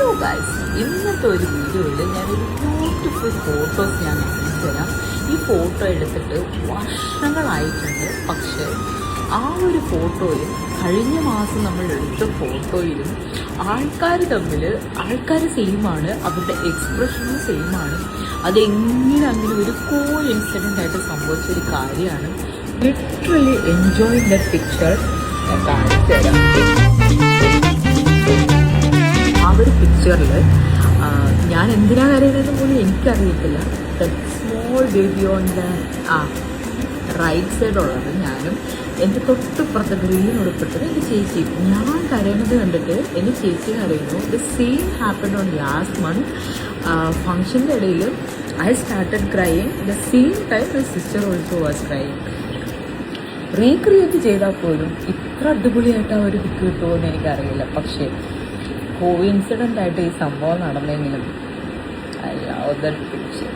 Hello guys, ഇന്നത്തെ ഒരു വീഡിയോയിൽ ഞാനൊരു ബ്യൂട്ടിഫുൾ ഫോട്ടോസ് ഞാൻ കാണിച്ചു തരാം. ഈ ഫോട്ടോ എടുത്തിട്ട് വർഷങ്ങളായിട്ടുണ്ട്. പക്ഷേ ആ ഒരു ഫോട്ടോയും കഴിഞ്ഞ മാസം നമ്മൾ എടുത്ത ഫോട്ടോയിലും ആൾക്കാർ സെയിമാണ്, അവരുടെ എക്സ്പ്രഷനും സെയിമാണ്. അതെങ്ങനെ അങ്ങനെ ഒരു ഇൻസിഡൻ്റ് ആയിട്ട് സംഭവിച്ചൊരു കാര്യമാണ്. ലിറ്ററലി എൻജോയ് ദ പിക്ചർ ഞാൻ കാണിച്ചു തരാം. ആ ഒരു പിക്ചറിൽ ഞാൻ എന്തിനാ കരയുന്നതെന്ന് പോലും എനിക്കറിയത്തില്ല. Small baby on the right സൈഡുള്ളത് ഞാനും, എൻ്റെ തൊട്ടിപ്പുറത്തെ ഗ്രീൻ ഉൾപ്പെട്ടത് എൻ്റെ ചേച്ചി. ഞാൻ കരയുന്നത് കണ്ടിട്ട് എൻ്റെ ചേച്ചി കരയുന്നു. The same happen on last month. ഫങ്ഷൻ്റെ ഇടയിൽ I started crying. The same time my sister also was crying. Recreate ചെയ്താൽ പോലും ഇത്ര അടിപൊളിയായിട്ട് ആ ഒരു പിക്ക് കിട്ടുമോ എന്ന് എനിക്കറിയില്ല. പക്ഷേ കോയിൻസിഡൻ്റ് ആയിട്ട് ഈ സംഭവം നടന്നെങ്കിലും ഐ ലവ് ദാറ്റ് പിക്ചർ.